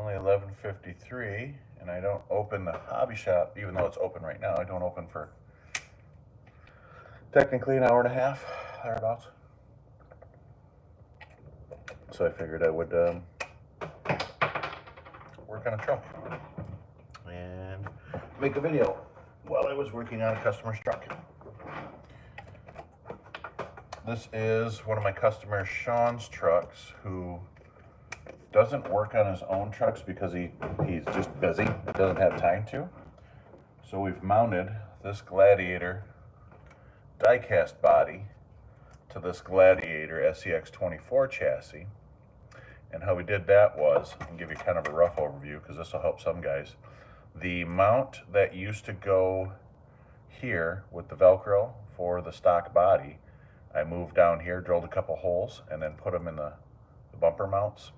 only 11:53, and I don't open the hobby shop, even though it's open right now. I don't open for technically an hour and a half, thereabouts. So I figured I would work on a truck and make a video while I was working on a customer's truck. This is one of my customers, Sean's trucks, who doesn't work on his own trucks because he's just busy, doesn't have time to. So we've mounted this Gladiator diecast body to this Gladiator scx24 chassis. And how we did that was, I'll give you kind of a rough overview because this will help some guys. The mount that used to go here with the Velcro for the stock body, I moved down here, drilled a couple holes, and then put them in the bumper mounts.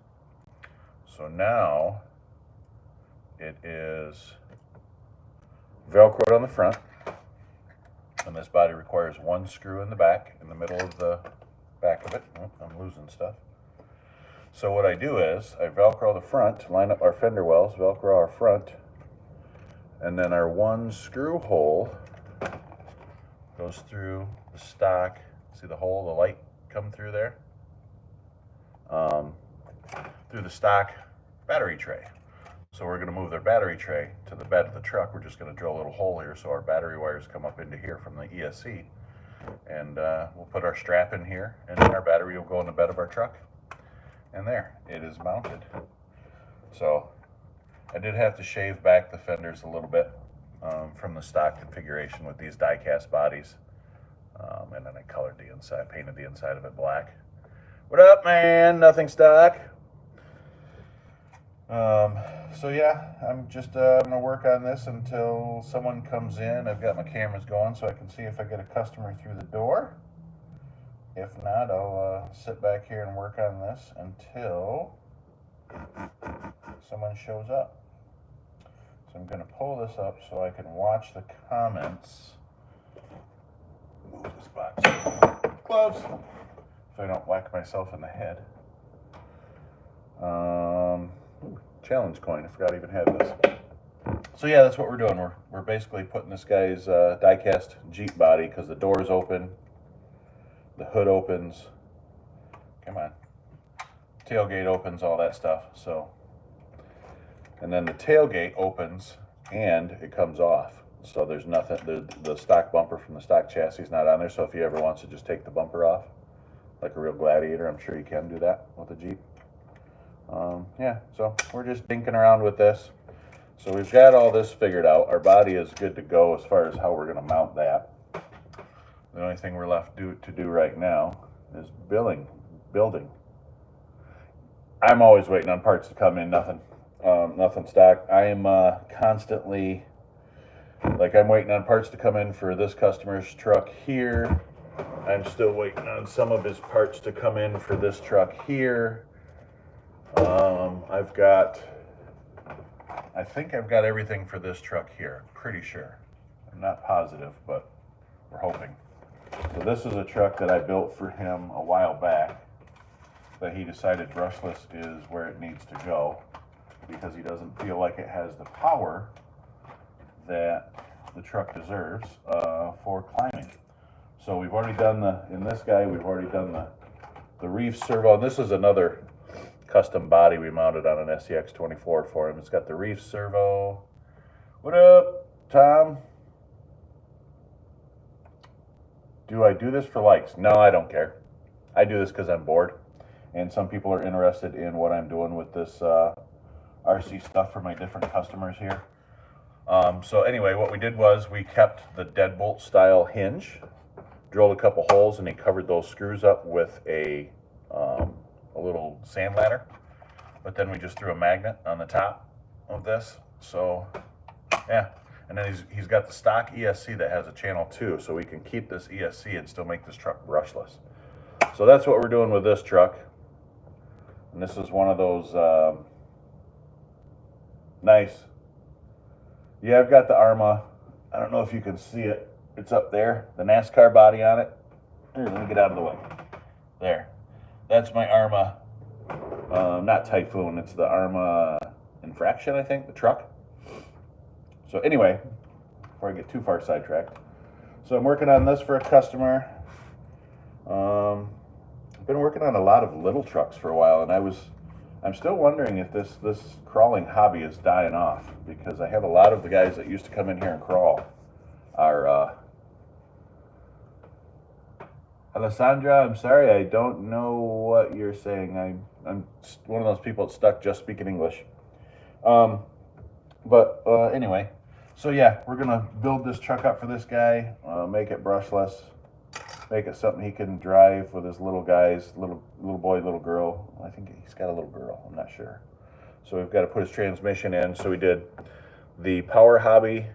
So now it is Velcroed on the front, and this body requires one screw in the back, in the middle of the back of it. Oh, I'm losing stuff. So what I do is I Velcro the front, line up our fender wells, Velcro our front, and then our one screw hole goes through the stock. See the hole, the light come through there? Through the stock battery tray. So we're going to move their battery tray to the bed of the truck. We're just going to drill a little hole here so our battery wires come up into here from the ESC. And we'll put our strap in here, and then our battery will go in the bed of our truck. And there, it is mounted. So I did have to shave back the fenders a little bit from the stock configuration with these die-cast bodies. And then I colored the inside, painted the inside of it black. What up, man? Nothing stock. So yeah, I'm just gonna work on this until someone comes in. I've got my cameras going so I can see if I get a customer through the door. If not, I'll sit back here and work on this until someone shows up. So I'm gonna pull this up so I can watch the comments. Move this box. Gloves. If I don't whack myself in the head. Challenge coin. I forgot I even had this. So yeah, that's what we're doing. We're basically putting this guy's die-cast Jeep body because the door is open, the hood opens. Come on. Tailgate opens, all that stuff. So, and then the tailgate opens and it comes off. So there's nothing. The stock bumper from the stock chassis is not on there. So if you ever want to just take the bumper off, like a real Gladiator, I'm sure you can do that with a Jeep. Yeah, so we're just dinking around with this. So we've got all this figured out. Our body is good to go as far as how we're going to mount that. The only thing we're left to do right now is building. I'm always waiting on parts to come in. Nothing stock. I am constantly, like, I'm waiting on parts to come in for this customer's truck here. I'm still waiting on some of his parts to come in for this truck here. I think I've got everything for this truck here. Pretty sure. I'm not positive, but we're hoping. So this is a truck that I built for him a while back that he decided brushless is where it needs to go because he doesn't feel like it has the power that the truck deserves for climbing. So we've already done in this guy, we've already done the reef servo. And this is another custom body we mounted on an scx24 for him. It's got the reef servo. What up, Tom? Do I do this for likes? No, I don't care. I do this because I'm bored. And some people are interested in what I'm doing with this RC stuff for my different customers here. So anyway, what we did was we kept the deadbolt style hinge, drilled a couple holes, and he covered those screws up with a little sand ladder. But then we just threw a magnet on the top of this. So yeah, and then he's got the stock ESC that has a channel 2, so we can keep this ESC and still make this truck brushless. So that's what we're doing with this truck. And this is one of those nice. Yeah, I've got the Arma. I don't know if you can see it. It's up there, the NASCAR body on it. Here, let me get out of the way. There. That's my Arma, not Typhoon, it's the Arma infraction, I think, the truck. So anyway, before I get too far sidetracked, so I'm working on this for a customer. I've been working on a lot of little trucks for a while, and I'm still wondering if this crawling hobby is dying off, because I have a lot of the guys that used to come in here and crawl are Alessandra, I'm sorry, I don't know what you're saying. I'm one of those people that's stuck just speaking English. Anyway, so yeah, we're gonna build this truck up for this guy, make it brushless, make it something he can drive with his little guys, little boy, little girl. I think he's got a little girl, I'm not sure. So we've got to put his transmission in. So we did the Power Hobby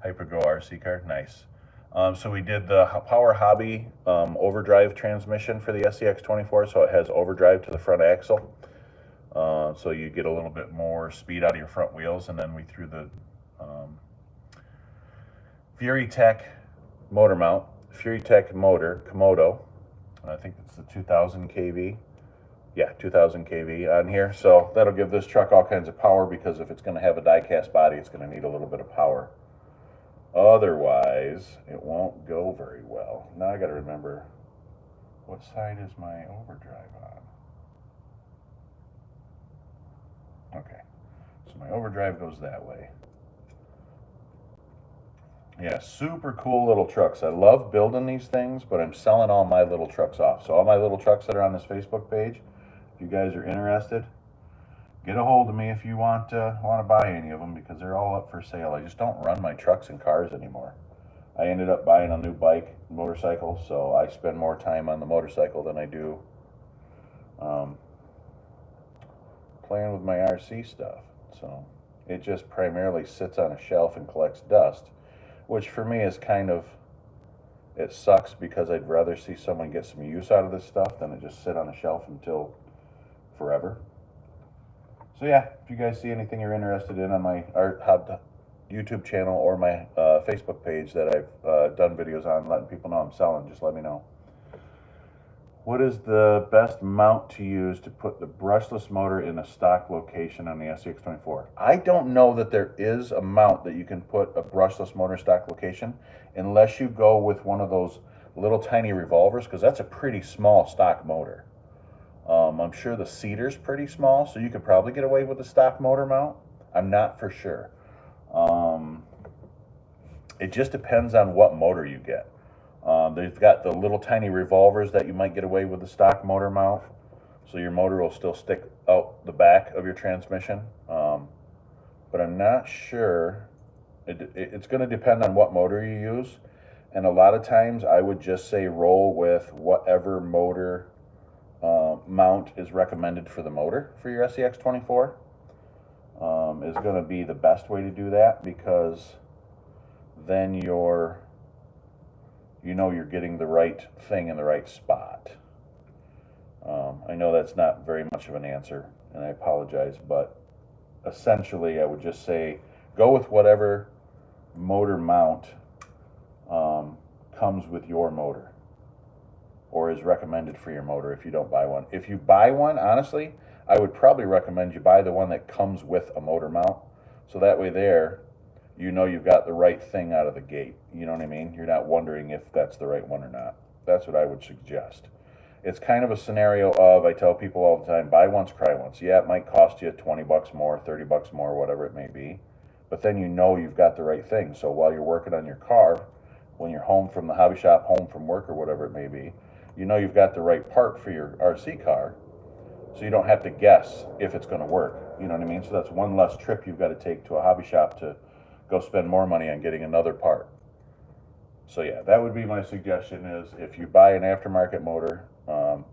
Hypergo RC car, nice. So we did the Power Hobby overdrive transmission for the scx24, so it has overdrive to the front axle. So you get a little bit more speed out of your front wheels, and then we threw the Fury Tech motor mount, Fury Tech motor, Komodo. I think it's the 2000 kV. Yeah, 2000 kV on here. So that'll give this truck all kinds of power, because if it's going to have a die-cast body, it's going to need a little bit of power. Otherwise, it won't go very well. Now I got to remember, what side is my overdrive on? Okay, so my overdrive goes that way. Yeah, super cool little trucks. I love building these things, but I'm selling all my little trucks off. So all my little trucks that are on this Facebook page, if you guys are interested, get a hold of me if you want to buy any of them, because they're all up for sale. I just don't run my trucks and cars anymore. I ended up buying a new bike, motorcycle, so I spend more time on the motorcycle than I do playing with my RC stuff. So it just primarily sits on a shelf and collects dust, which for me is kind of, it sucks, because I'd rather see someone get some use out of this stuff than it just sit on a shelf until forever. So yeah, if you guys see anything you're interested in on my YouTube channel or my Facebook page that I've done videos on, letting people know I'm selling, just let me know. What is the best mount to use to put the brushless motor in a stock location on the scx24? I don't know that there is a mount that you can put a brushless motor stock location, unless you go with one of those little tiny revolvers, because that's a pretty small stock motor. I'm sure the seater's pretty small, so you could probably get away with the stock motor mount. I'm not for sure. It just depends on what motor you get. They've got the little tiny revolvers that you might get away with the stock motor mount, so your motor will still stick out the back of your transmission. But I'm not sure. It's going to depend on what motor you use, and a lot of times I would just say roll with whatever motor mount is recommended for the motor for your scx24. Is going to be the best way to do that, because then you're getting the right thing in the right spot. I know that's not very much of an answer, and I apologize, but essentially I would just say go with whatever motor mount comes with your motor, or is recommended for your motor if you don't buy one. If you buy one, honestly, I would probably recommend you buy the one that comes with a motor mount, so that way there, you know you've got the right thing out of the gate. You know what I mean? You're not wondering if that's the right one or not. That's what I would suggest. It's kind of a scenario of, I tell people all the time, buy once, cry once. Yeah, it might cost you 20 bucks more, 30 bucks more, whatever it may be, but then you know you've got the right thing. So while you're working on your car, when you're home from the hobby shop, home from work, or whatever it may be, you know you've got the right part for your RC car, so you don't have to guess if it's going to work. You know what I mean? So that's one less trip you've got to take to a hobby shop to go spend more money on getting another part. So yeah, that would be my suggestion, is if you buy an aftermarket motor,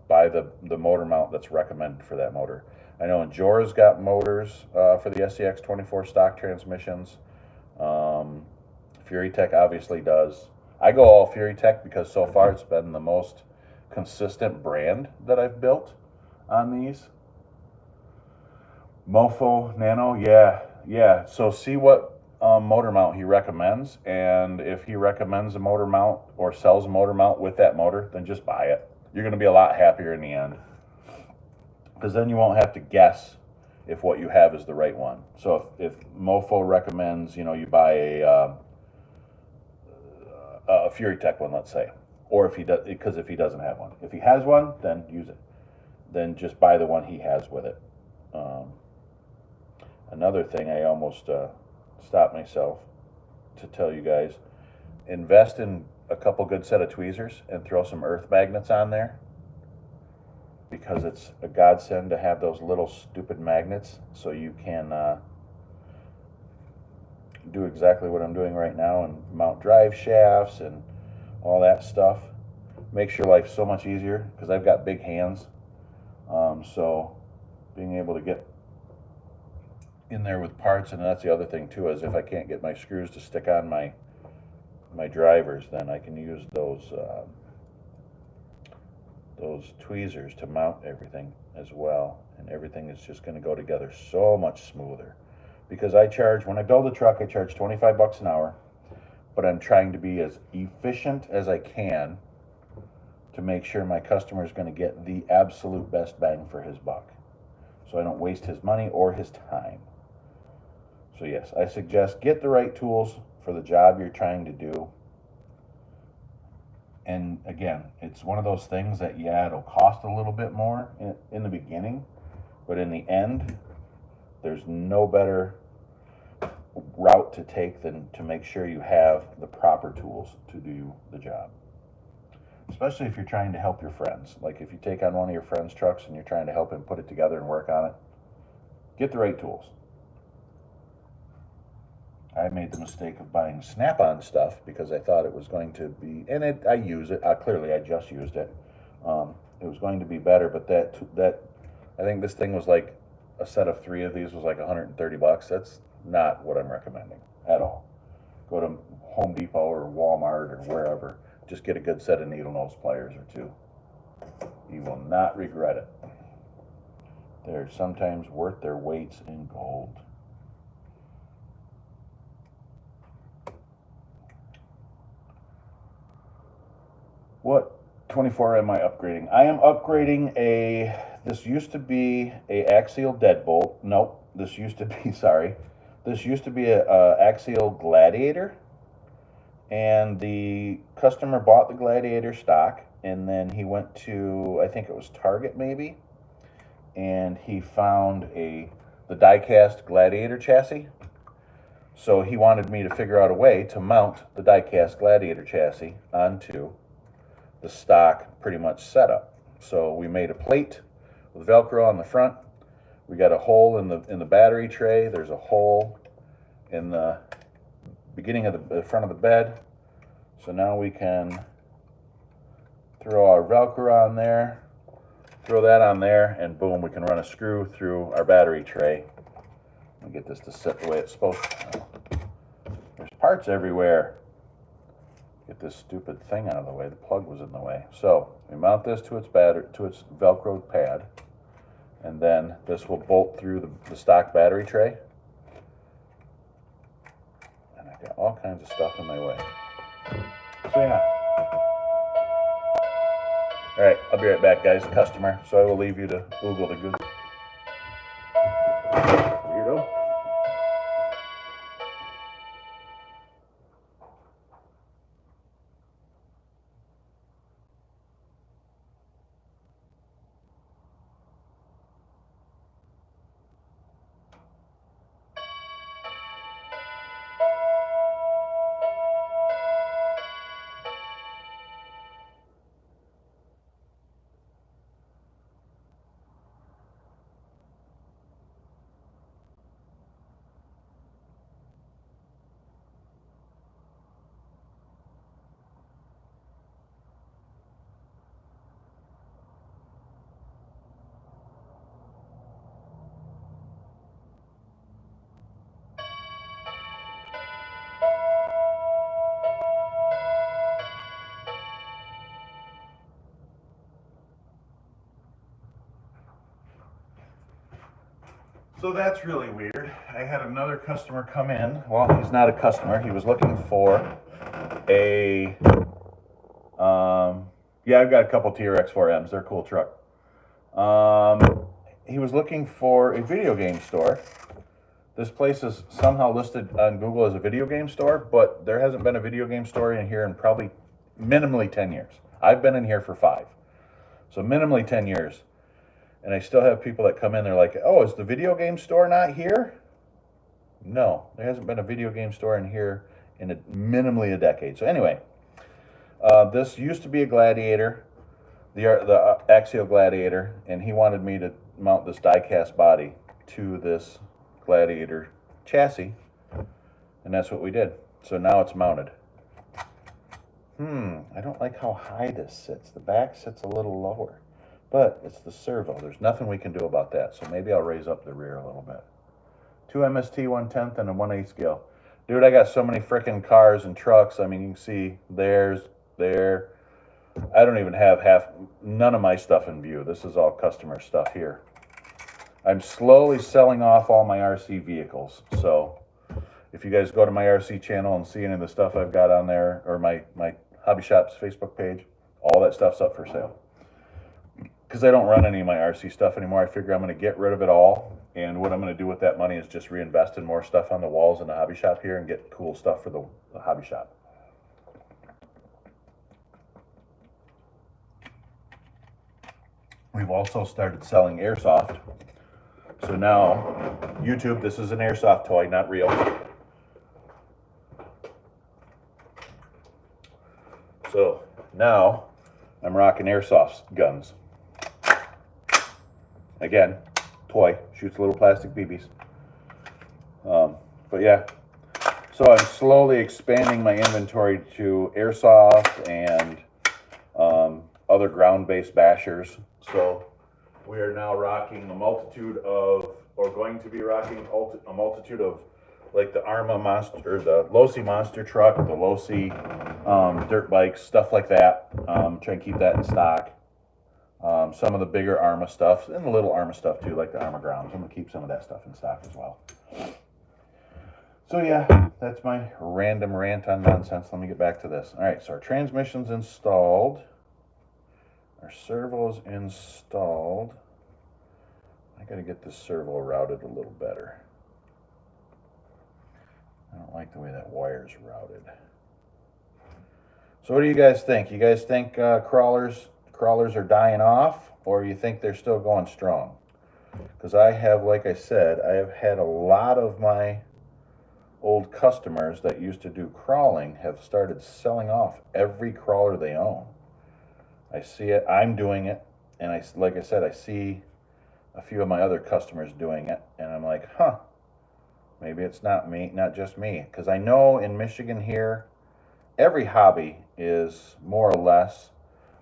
buy the motor mount that's recommended for that motor. I know Enjora's got motors for the scx24 stock transmissions. Fury Tech obviously does. I go all Fury Tech because so far it's been the most consistent brand that I've built on these. Mofo Nano, yeah. So see what motor mount he recommends, and if he recommends a motor mount or sells a motor mount with that motor, then just buy it. You're going to be a lot happier in the end, because then you won't have to guess if what you have is the right one. So if Mofo recommends, you know, you buy a Fury Tech one, let's say, or if he does, because if he doesn't have one, if he has one, then use it. Then just buy the one he has with it. Another thing I almost stopped myself to tell you guys, invest in a couple good set of tweezers and throw some earth magnets on there, because it's a godsend to have those little stupid magnets so you can do exactly what I'm doing right now and mount drive shafts and all that stuff. Makes your life so much easier, because I've got big hands. So being able to get in there with parts, and that's the other thing too, is if I can't get my screws to stick on my drivers, then I can use those tweezers to mount everything as well, and everything is just going to go together so much smoother. Because I charge, when I build a truck, I charge 25 bucks an hour, but I'm trying to be as efficient as I can to make sure my customer is going to get the absolute best bang for his buck, so I don't waste his money or his time. So yes, I suggest get the right tools for the job you're trying to do. And again, it's one of those things that, yeah, it'll cost a little bit more in the beginning, but in the end, there's no better route to take than to make sure you have the proper tools to do the job. Especially if you're trying to help your friends. Like if you take on one of your friend's trucks and you're trying to help him put it together and work on it, get the right tools. I made the mistake of buying Snap-on stuff because I thought it was going to be, and I use it, clearly I just used it. It was going to be better, but that I think this thing was like, a set of 3 of these was like 130 bucks. That's not what I'm recommending at all. Go to Home Depot or Walmart or wherever. Just get a good set of needle nose pliers or 2. You will not regret it. They're sometimes worth their weights in gold. What 24 am I upgrading? I am upgrading this used to be a axial deadbolt. Nope, this used to be, sorry. This used to be a axial gladiator. And the customer bought the gladiator stock, and then he went to, I think it was Target maybe, and he found the diecast gladiator chassis. So he wanted me to figure out a way to mount the diecast gladiator chassis onto the stock pretty much setup. So we made a plate with Velcro on the front. We got a hole in the battery tray. There's a hole in the beginning of the front of the bed. So now we can throw our Velcro on there, throw that on there, and boom, we can run a screw through our battery tray and get this to sit the way it's supposed to. There's parts everywhere. Get this stupid thing out of the way. The plug was in the way. So we mount this to its Velcro pad, and then this will bolt through the stock battery tray. And I've got all kinds of stuff in my way. So yeah. All right, I'll be right back, guys. Customer. So I will leave you to Google the good. Weirdo. So that's really weird. I had another customer come in. Well, he's not a customer. He was looking for a, yeah, I've got a couple TRX 4Ms. They're a cool truck. he was looking for a video game store. This place is somehow listed on Google as a video game store, but there hasn't been a video game store in here in probably minimally 10 years. I've been in here for 5. So minimally 10 years. And I still have people that come in, they're like, oh, is the video game store not here? No, there hasn't been a video game store in here in minimally a decade. So anyway, this used to be a Gladiator, the axial Gladiator, and he wanted me to mount this die-cast body to this Gladiator chassis, and that's what we did. So now it's mounted. I don't like how high this sits. The back sits a little lower, but it's the servo. There's nothing we can do about that, so maybe I'll raise up the rear a little bit. 2 MST 1/10 and a 1/8 scale. Dude, I got so many freaking cars and trucks. I mean, you can see there. I don't even have none of my stuff in view. This is all customer stuff here. I'm slowly selling off all my RC vehicles. So if you guys go to my RC channel and see any of the stuff I've got on there, or my Hobby Shop's Facebook page, all that stuff's up for sale. Because I don't run any of my RC stuff anymore. I figure I'm going to get rid of it all. And what I'm going to do with that money is just reinvest in more stuff on the walls in the hobby shop here and get cool stuff for the hobby shop. We've also started selling airsoft. So now, YouTube, this is an airsoft toy, not real. So now I'm rocking airsoft guns. Again, toy, shoots little plastic BBs. But yeah, so I'm slowly expanding my inventory to airsoft and other ground-based bashers. So we are now rocking a multitude of, or going to be rocking a multitude of, like the Arma Monster, or the Losi Monster truck, the Losi dirt bikes, stuff like that. Try and keep that in stock. Some of the bigger Arma stuff, and the little Arma stuff too, like the Arma Grounds. I'm going to keep some of that stuff in stock as well. So yeah, that's my random rant on nonsense. Let me get back to this. All right, so our transmission's installed. Our servo's installed. I got to get this servo routed a little better. I don't like the way that wire's routed. So what do you guys think? You guys think crawlers are dying off, or you think they're still going strong? Because I have, like I said, I have had a lot of my old customers that used to do crawling have started selling off every crawler they own. I see it, I'm doing it, and like I said, I see a few of my other customers doing it, and I'm like, huh, maybe it's not me, not just me. Because I know in Michigan here, every hobby is more or less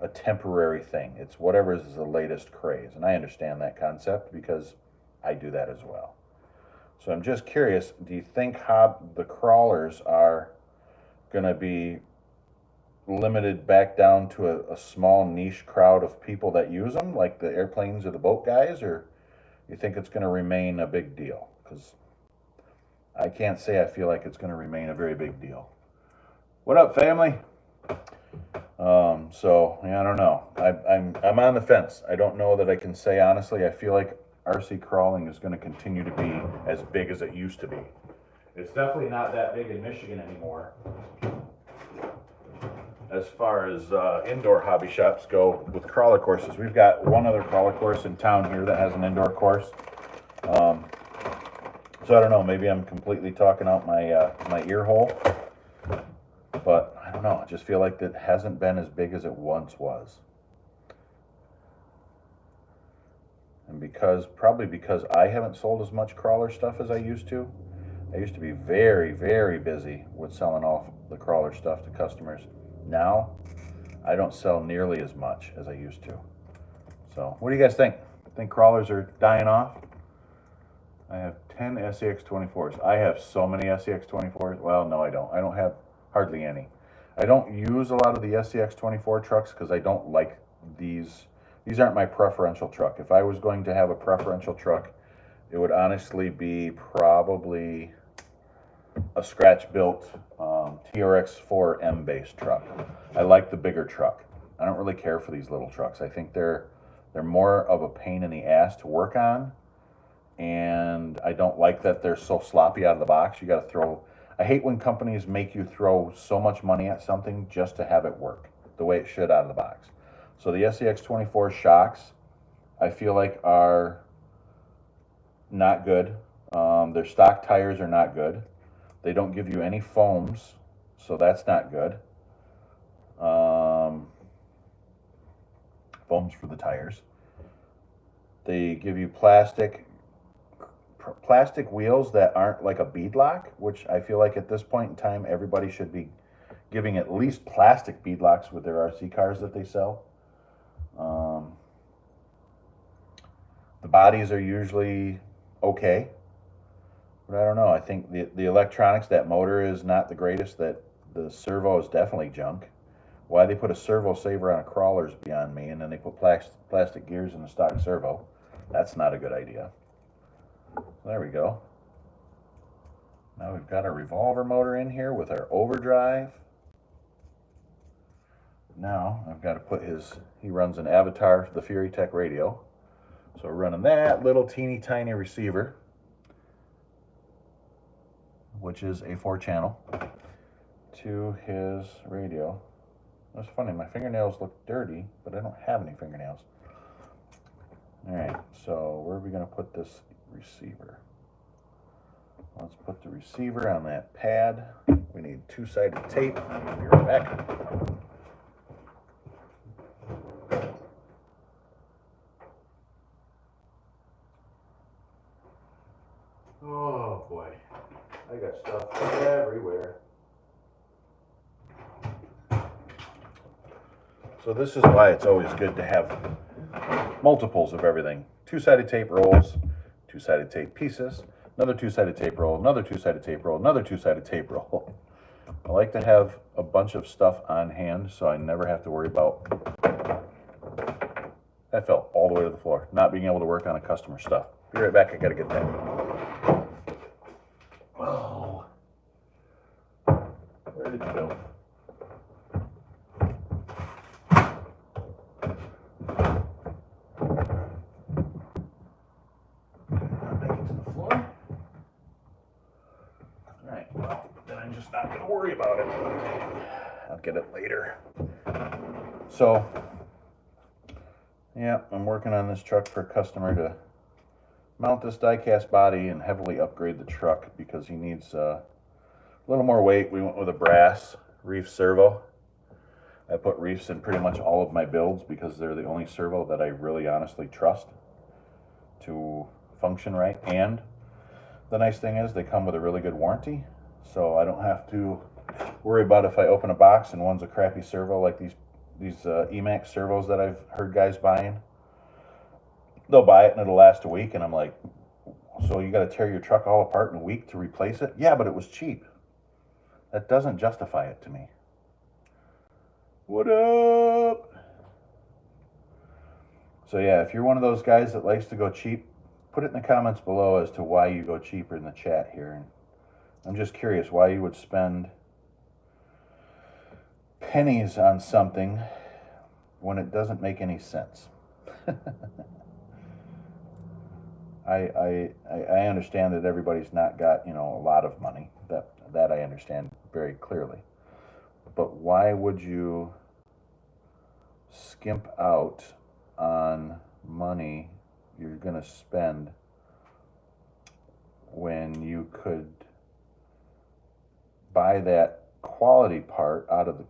a temporary thing. It's whatever is the latest craze, and I understand that concept because I do that as well. So I'm just curious, do you think the crawlers are going to be limited back down to a small niche crowd of people that use them, like the airplanes or the boat guys, or you think it's going to remain a big deal? Because I can't say I feel like it's going to remain a very big deal. What up, family? So yeah, I don't know. I'm on the fence. I don't know that I can say honestly. I feel like RC crawling is going to continue to be as big as it used to be. It's definitely not that big in Michigan anymore. As far as indoor hobby shops go with crawler courses, we've got one other crawler course in town here that has an indoor course. So I don't know. Maybe I'm completely talking out my ear hole. But I don't know, I just feel like it hasn't been as big as it once was. And probably because I haven't sold as much crawler stuff as I used to. I used to be very, very busy with selling off the crawler stuff to customers. Now, I don't sell nearly as much as I used to. So, what do you guys think? Think crawlers are dying off? I have 10 scx24s. I have so many scx24s. Well, no, I don't. I don't have hardly any. I don't use a lot of the scx24 trucks because I don't like these. These aren't my preferential truck. If I was going to have a preferential truck, it would honestly be probably a scratch-built TRX-4M based truck. I like the bigger truck. I don't really care for these little trucks. I think they're They're more of a pain in the ass to work on, and I don't like that they're so sloppy out of the box. You got to throw. I hate when companies make you throw so much money at something just to have it work the way it should out of the box. So the scx24 shocks, I feel like, are not good. Their stock tires are not good. They don't give you any foams, so that's not good. Foams for the tires. They give you plastic wheels that aren't like a beadlock, which I feel like at this point in time everybody should be giving at least plastic beadlocks with their RC cars that they sell. The bodies are usually okay, but I don't know. I think the electronics, that motor is not the greatest. That the servo is definitely junk. Why they put a servo saver on a crawler is beyond me, and then they put plastic gears in the stock servo. That's not a good idea. There we go. Now we've got our revolver motor in here with our overdrive. Now I've got to put he runs an Avatar, the Fury Tech radio. So we're running that little teeny tiny receiver, which is a 4-channel, to his radio. That's funny, my fingernails look dirty, but I don't have any fingernails. Alright, so where are we going to put this receiver? Let's put the receiver on that pad. We need 2-sided tape. I'll be right back. Oh boy, I got stuff everywhere. So this is why it's always good to have multiples of everything. 2-sided tape rolls, 2-sided tape pieces, another 2-sided tape roll, another 2-sided tape roll, another 2-sided tape roll. I like to have a bunch of stuff on hand so I never have to worry about, that fell all the way to the floor, not being able to work on a customer stuff. Be right back, I gotta get that. Oh, where did you go? Not going to worry about it. I'll get it later. So, yeah, I'm working on this truck for a customer to mount this die-cast body and heavily upgrade the truck because he needs a little more weight. We went with a brass reef servo. I put reefs in pretty much all of my builds because they're the only servo that I really honestly trust to function right. And the nice thing is they come with a really good warranty. So I don't have to worry about if I open a box and one's a crappy servo like these Emax servos that I've heard guys buying. They'll buy it and it'll last a week, and I'm like, so you got to tear your truck all apart in a week to replace it? Yeah, but it was cheap. That doesn't justify it to me. What up? So yeah, if you're one of those guys that likes to go cheap, put it in the comments below as to why you go cheaper in the chat here. And I'm just curious why you would spend pennies on something when it doesn't make any sense. I understand that everybody's not got, a lot of money. That I understand very clearly. But why would you skimp out on money you're going to spend when you could buy that quality part out of the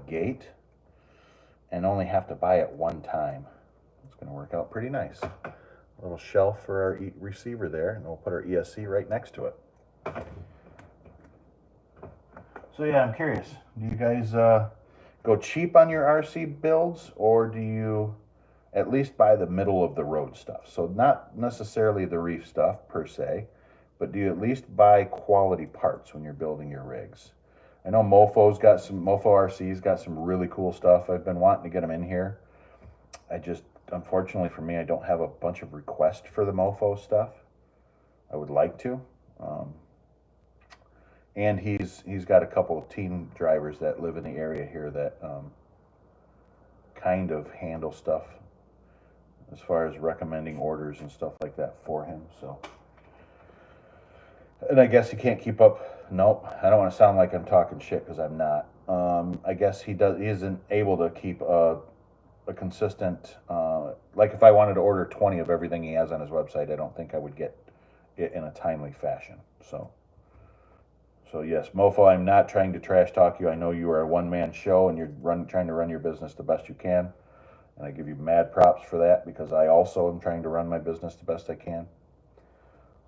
gate and only have to buy it one time? It's going to work out pretty nice. A little shelf for our receiver there, and we'll put our ESC right next to it. So yeah, I'm curious, do you guys go cheap on your RC builds, or do you at least buy the middle of the road stuff? So not necessarily the reef stuff per se, but do you at least buy quality parts when you're building your rigs? I know Mofo RC's got some really cool stuff. I've been wanting to get them in here. Unfortunately for me, I don't have a bunch of requests for the Mofo stuff. I would like to. And he's got a couple of team drivers that live in the area here that kind of handle stuff as far as recommending orders and stuff like that for him. So, and I guess he can't keep up. Nope, I don't want to sound like I'm talking shit because I'm not. I guess he isn't able to keep a consistent, like if I wanted to order 20 of everything he has on his website, I don't think I would get it in a timely fashion. So yes, Mofo, I'm not trying to trash talk you. I know you are a one-man show and you're trying to run your business the best you can. And I give you mad props for that because I also am trying to run my business the best I can.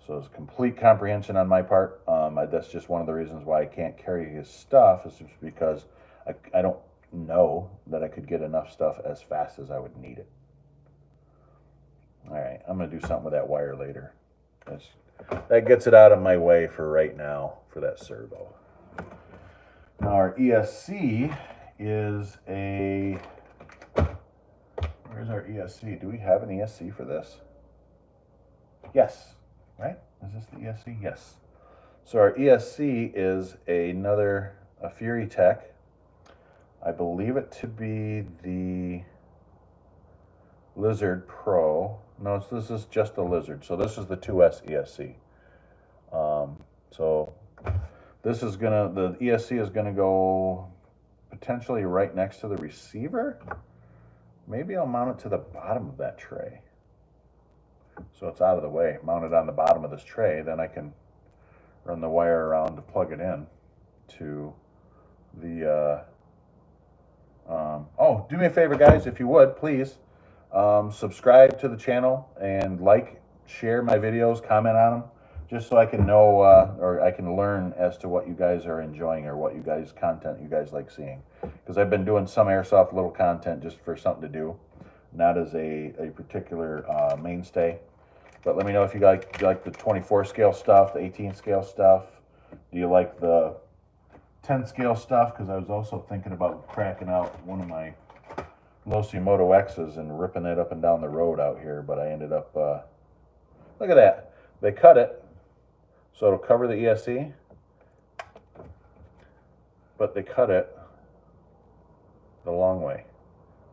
So it's complete comprehension on my part. That's just one of the reasons why I can't carry his stuff is just because I don't know that I could get enough stuff as fast as I would need it. All right, I'm going to do something with that wire later. That gets it out of my way for right now for that servo. Now our ESC is a... Where's our ESC? Do we have an ESC for this? Yes, right? Is this the ESC? Yes. So our ESC is a Fury Tech. I believe it to be the Lizard Pro. No, this is just the Lizard. So this is the 2S ESC. So this is the ESC is gonna go potentially right next to the receiver. Maybe I'll mount it to the bottom of that tray. So it's out of the way, mount it on the bottom of this tray, then I can run the wire around to plug it in to the, oh, do me a favor guys, if you would, please, subscribe to the channel and share my videos, comment on them, just so I can know, or I can learn as to what you guys are enjoying or what content you guys like seeing. Because I've been doing some airsoft little content just for something to do, not as a particular mainstay. But let me know if you like the 24 scale stuff, the 18 scale stuff. Do you like the 10 scale stuff? Because I was also thinking about cracking out one of my Losi Moto X's and ripping it up and down the road out here. But I ended up, look at that. They cut it, so it'll cover the ESC. But they cut it the long way.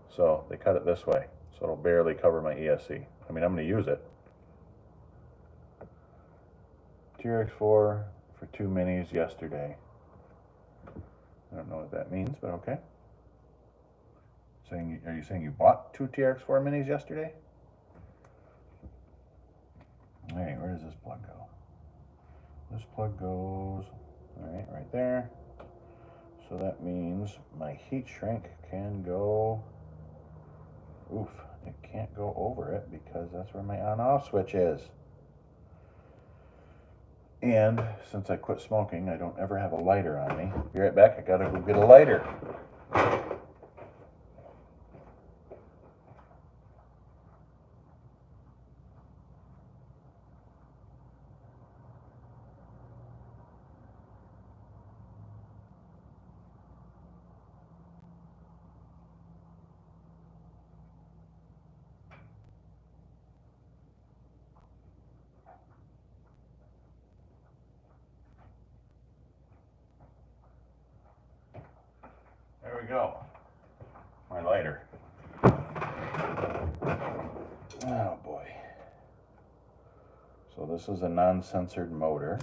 So they cut it this way. So it'll barely cover my ESC. I mean, I'm going to use it. TRX4 for 2 minis yesterday. I don't know what that means, but okay. Are you saying you bought 2 TRX4 minis yesterday? All right, where does this plug go? This plug goes, all right, right there. So that means my heat shrink can go, oof, it can't go over it because that's where my on-off switch is. And since I quit smoking, I don't ever have a lighter on me. Be right back, I gotta go get a lighter. There we go. My lighter. Oh boy. So this is a non-censored motor.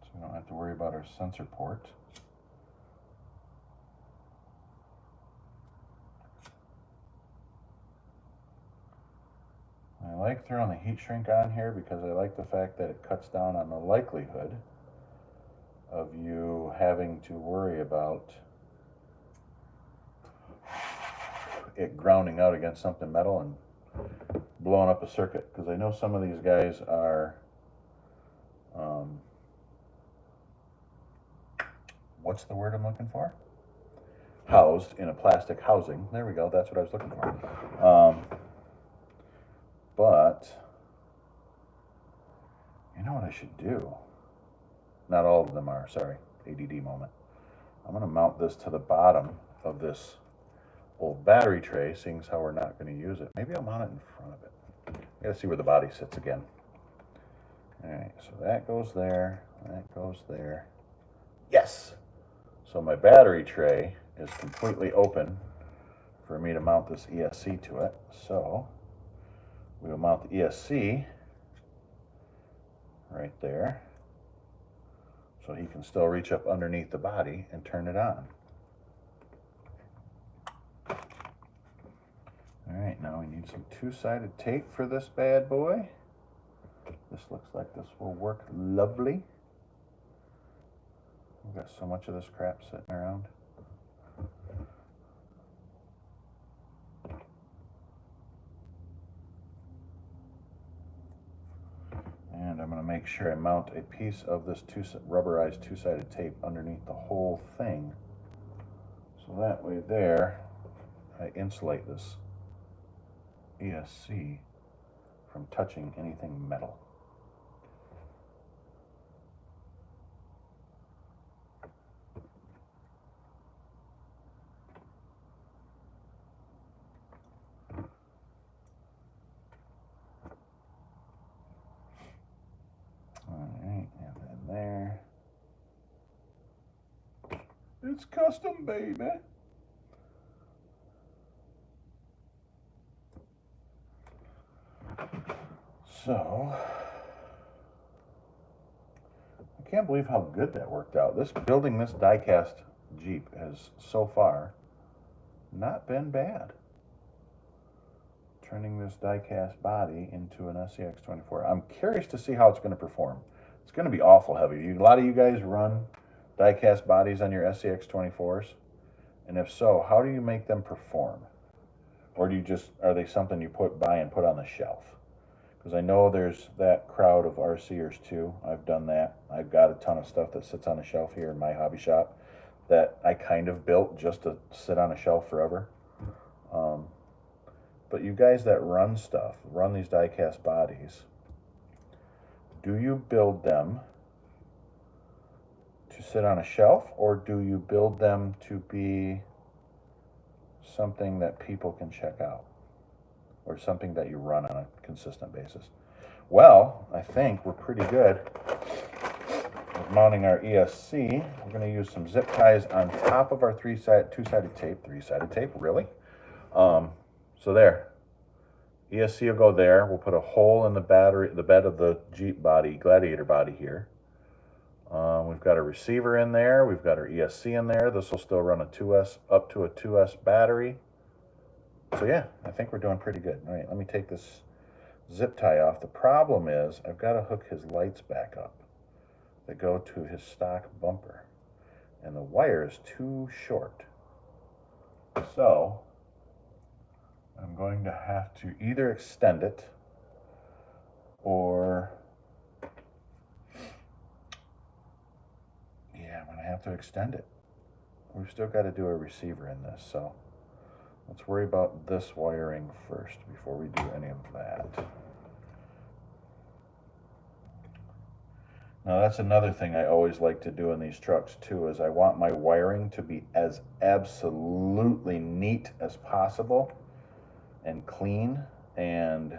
So we don't have to worry about our sensor port. I like throwing the heat shrink on here because I like the fact that it cuts down on the likelihood of you having to worry about it grounding out against something metal and blowing up a circuit. Because I know some of these guys are, what's the word I'm looking for? Housed in a plastic housing. There we go, that's what I was looking for. But, you know what I should do? Not all of them are, sorry, ADD moment. I'm going to mount this to the bottom of this old battery tray, seeing as how we're not going to use it. Maybe I'll mount it in front of it. I got to see where the body sits again. All right, so that goes there, that goes there. Yes! So my battery tray is completely open for me to mount this ESC to it. So we will mount the ESC right there, so he can still reach up underneath the body and turn it on. All right, now we need some two-sided tape for this bad boy. This looks like this will work lovely. We've got so much of this crap sitting around. And I'm going to make sure I mount a piece of this rubberized two-sided tape underneath the whole thing. So that way there, I insulate this ESC from touching anything metal. Alright, and then there. It's custom, baby. So, I can't believe how good that worked out. Building this diecast Jeep has so far not been bad. Turning this diecast body into an scx24. I'm curious to see how it's going to perform. It's going to be awful heavy. A lot of you guys run diecast bodies on your scx24s, and if so, how do you make them perform? Or are they something you buy and put on the shelf? Because I know there's that crowd of RCers too. I've done that. I've got a ton of stuff that sits on a shelf here in my hobby shop that I kind of built just to sit on a shelf forever. But you guys that run these diecast bodies, do you build them to sit on a shelf, or do you build them to be something that people can check out? Or something that you run on a consistent basis? Well, I think we're pretty good with mounting our ESC. We're going to use some zip ties on top of our two-sided tape. Three-sided tape, really? So there. ESC will go there. We'll put a hole in the bed of the Jeep body, Gladiator body here. We've got a receiver in there. We've got our ESC in there. This will still run up to a 2S battery. So yeah, I think we're doing pretty good. All right, let me take this zip tie off. The problem is I've got to hook his lights back up that go to his stock bumper, and the wire is too short. So I'm going to have to either extend it or, yeah, I'm going to have to extend it. We've still got to do a receiver in this, so let's worry about this wiring first before we do any of that. Now that's another thing I always like to do in these trucks too, is I want my wiring to be as absolutely neat as possible and clean and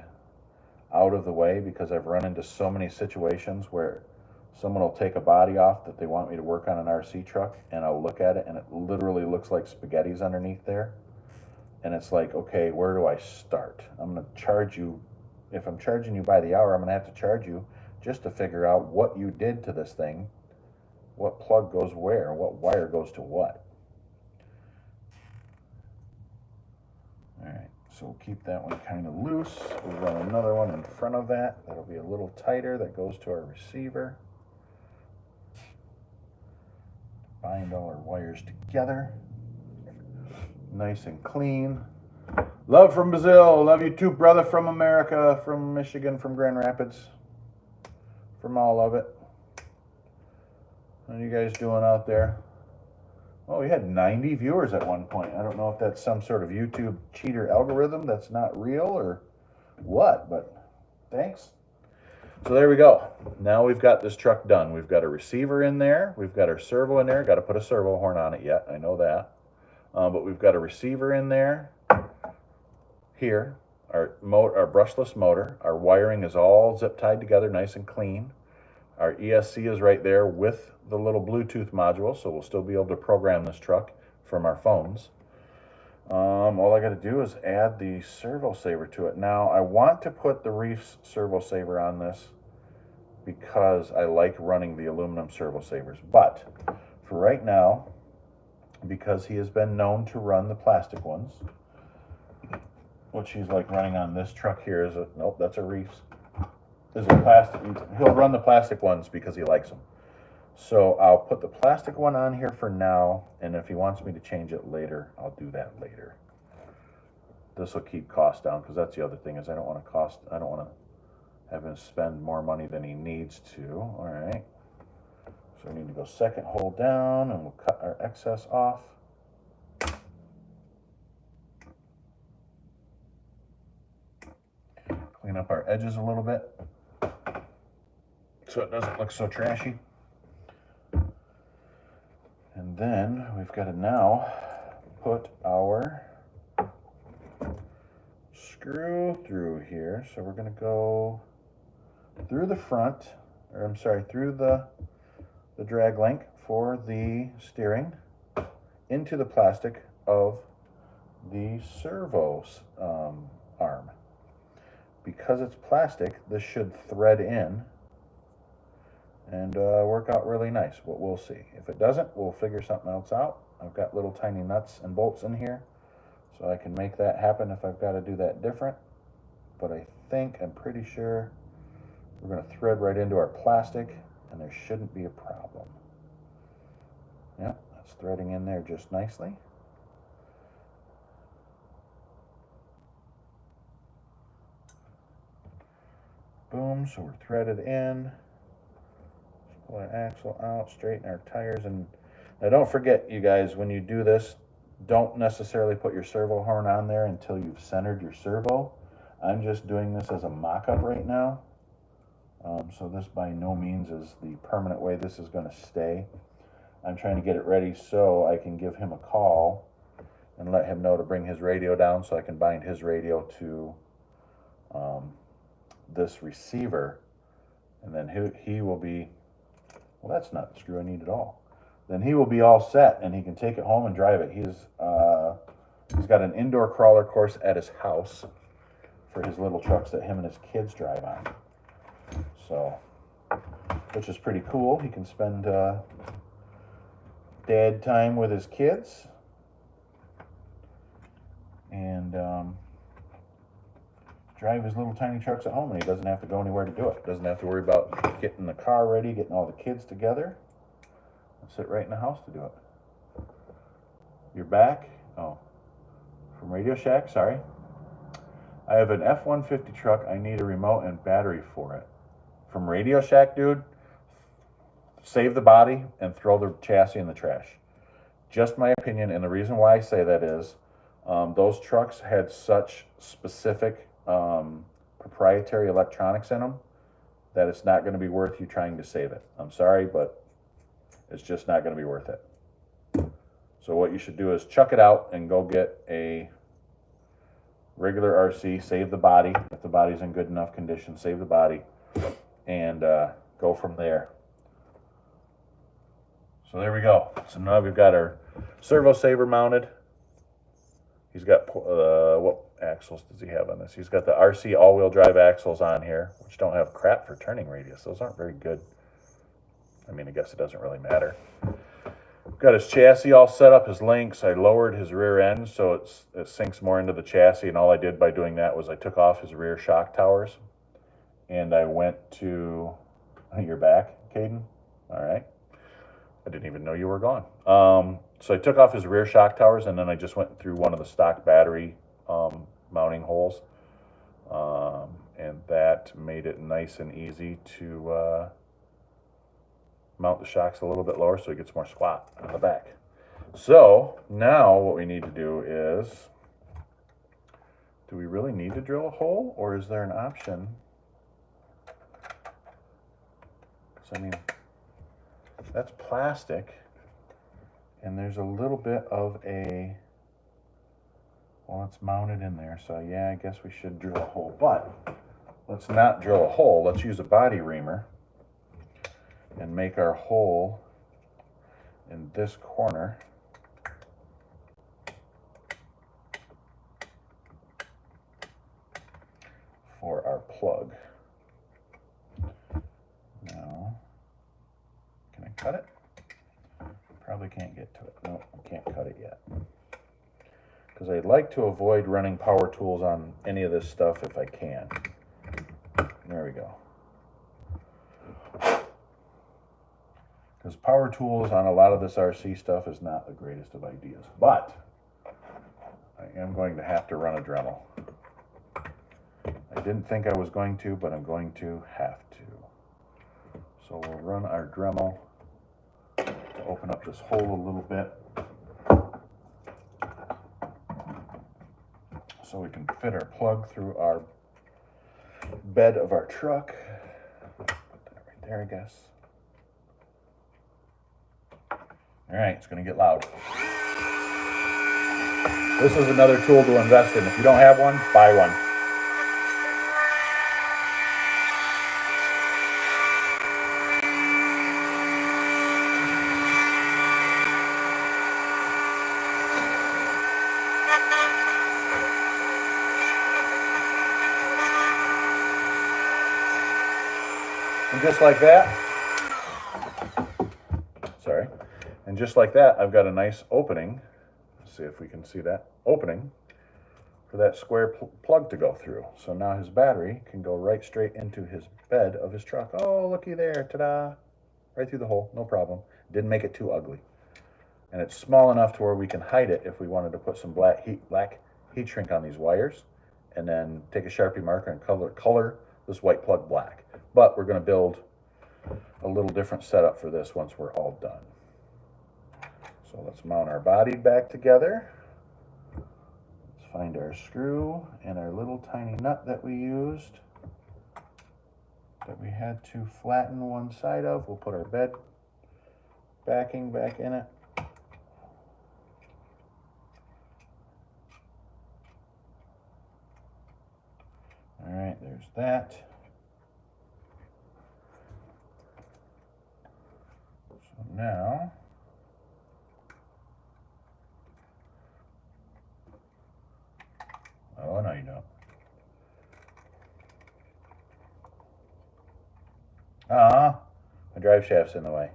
out of the way, because I've run into so many situations where someone will take a body off that they want me to work on an RC truck, and I'll look at it and it literally looks like spaghetti's underneath there. And it's like, okay, where do I start? I'm going to charge you, if I'm charging you by the hour, I'm going to have to charge you just to figure out what you did to this thing, what plug goes where, what wire goes to what. All right, so we'll keep that one kind of loose. We'll run another one in front of that. That'll be a little tighter. That goes to our receiver. Bind all our wires together. Nice and clean. Love from Brazil. Love you too, brother, from America, from Michigan, from Grand Rapids, from all of it. How are you guys doing out there? Oh, we had 90 viewers at one point. I don't know if that's some sort of YouTube cheater algorithm that's not real or what, but thanks. So there we go. Now we've got this truck done. We've got a receiver in there. We've got our servo in there. Got to put a servo horn on it yet. I know that. But we've got a receiver in there. Here, our brushless motor. Our wiring is all zip tied together, nice and clean. Our ESC is right there with the little Bluetooth module, so we'll still be able to program this truck from our phones. All I got to do is add the servo saver to it. Now, I want to put the Reefs servo saver on this because I like running the aluminum servo savers. But for right now, because he has been known to run the plastic ones, which he's like running on this truck here is a, nope, that's a Reefs. Is a plastic, he'll run the plastic ones because he likes them. So I'll put the plastic one on here for now, and if he wants me to change it later, I'll do that later. This will keep costs down, because that's the other thing is I don't want to have him spend more money than he needs to. All right. So we need to go second hole down, and we'll cut our excess off. Clean up our edges a little bit so it doesn't look so trashy. And then we've got to now put our screw through here. So we're going to go through the front, or I'm sorry, through the drag link for the steering into the plastic of the servo arm. Because it's plastic, this should thread in and work out really nice, but we'll see. If it doesn't, we'll figure something else out. I've got little tiny nuts and bolts in here, so I can make that happen if I've got to do that different. But I'm pretty sure we're going to thread right into our plastic, and there shouldn't be a problem. Yeah, that's threading in there just nicely. Boom, so we're threaded in. Pull our axle out, straighten our tires, and now don't forget, you guys, when you do this, don't necessarily put your servo horn on there until you've centered your servo. I'm just doing this as a mock-up right now. So this by no means is the permanent way this is going to stay. I'm trying to get it ready so I can give him a call and let him know to bring his radio down so I can bind his radio to this receiver, and then he will be, well, that's not the screw I need at all. Then he will be all set, and he can take it home and drive it. He's got an indoor crawler course at his house for his little trucks that him and his kids drive on. So, which is pretty cool. He can spend dad time with his kids, and drive his little tiny trucks at home, and he doesn't have to go anywhere to do it. Doesn't have to worry about getting the car ready, getting all the kids together. I'll sit right in the house to do it. You're back? Oh, from Radio Shack, sorry. I have an F-150 truck. I need a remote and battery for it. From Radio Shack, dude, save the body and throw the chassis in the trash. Just my opinion, and the reason why I say that is those trucks had such specific proprietary electronics in them that it's not going to be worth you trying to save it. I'm sorry, but it's just not going to be worth it. So what you should do is chuck it out and go get a regular RC, save the body. If the body's in good enough condition, save the body, and go from there. So there we go. So now we've got our servo saver mounted. He's got, what axles does he have on this? He's got the RC all-wheel drive axles on here, which don't have crap for turning radius. Those aren't very good. I mean, I guess it doesn't really matter. Got his chassis all set up, his links. I lowered his rear end so it sinks more into the chassis, and all I did by doing that was I took off his rear shock towers, and I went to, you're back, Caden? All right. I didn't even know you were gone. So I took off his rear shock towers, and then I just went through one of the stock battery mounting holes, and that made it nice and easy to mount the shocks a little bit lower so it gets more squat on the back. So now what we need to do is, do we really need to drill a hole, or is there an option? Because I mean, that's plastic, and there's a little bit of a, well, it's mounted in there, so yeah, I guess we should drill a hole. But let's not drill a hole. Let's use a body reamer and make our hole in this corner. for our plug. Now, can I cut it? Probably can't get to it. No, I can't cut it yet. Because I'd like to avoid running power tools on any of this stuff if I can. There we go. Because power tools on a lot of this RC stuff is not the greatest of ideas. But I am going to have to run a Dremel. I didn't think I was going to, but I'm going to have to. So we'll run our Dremel to open up this hole a little bit so we can fit our plug through our bed of our truck. Put that right there, I guess. All right, it's going to get loud. This is another tool to invest in. If you don't have one, buy one. And just like that, sorry, and just like that, I've got a nice opening. Let's see if we can see that opening for that square plug to go through. So now his battery can go right straight into his bed of his truck. Oh, looky there, ta-da! Right through the hole, no problem. Didn't make it too ugly. And it's small enough to where we can hide it if we wanted to put some black heat shrink on these wires, and then take a Sharpie marker and color this white plug black. But we're going to build a little different setup for this once we're all done. So let's mount our body back together. Let's find our screw and our little tiny nut that we used, that we had to flatten one side of. We'll put our bed backing back in it. All right, there's that. So now, oh, no, you don't. My drive shaft's in the way.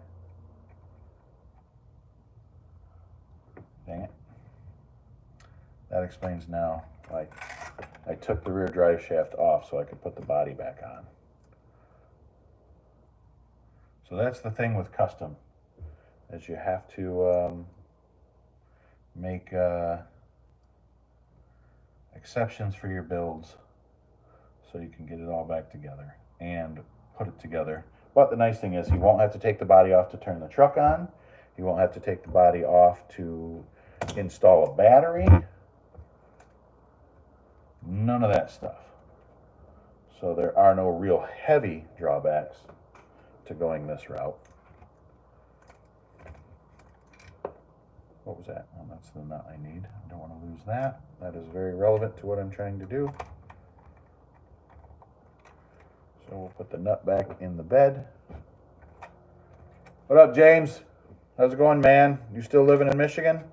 Dang it. That explains now why I took the rear drive shaft off so I could put the body back on. So that's the thing with custom, is you have to make exceptions for your builds so you can get it all back together and put it together. But the nice thing is he won't have to take the body off to turn the truck on. He won't have to take the body off to install a battery. None of that stuff. So there are no real heavy drawbacks to going this route. What was that? Well, that's the nut I need. I don't want to lose that. That is very relevant to what I'm trying to do. So we'll put the nut back in the bed. What up, James? How's it going, man? You still living in Michigan?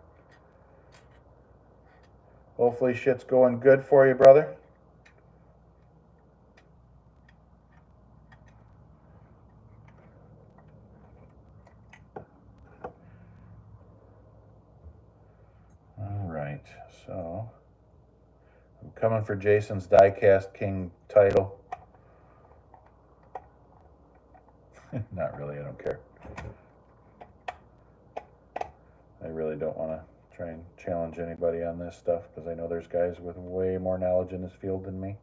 Hopefully shit's going good for you, brother. All right, so I'm coming for Jason's Diecast King title. Not really, I don't care. I really don't want to try and challenge anybody on this stuff because I know there's guys with way more knowledge in this field than me.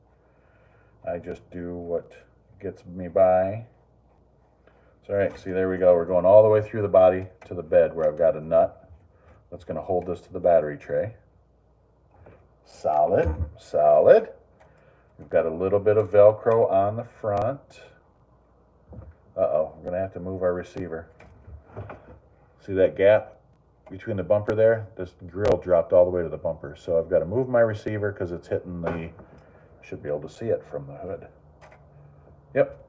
I just do what gets me by. So, all right, see, there we go. We're going all the way through the body to the bed where I've got a nut that's going to hold this to the battery tray. Solid, solid. We've got a little bit of Velcro on the front. Uh-oh, we're going to have to move our receiver. See that gap between the bumper there? This grill dropped all the way to the bumper. So I've got to move my receiver because it's hitting the, I should be able to see it from the hood. Yep.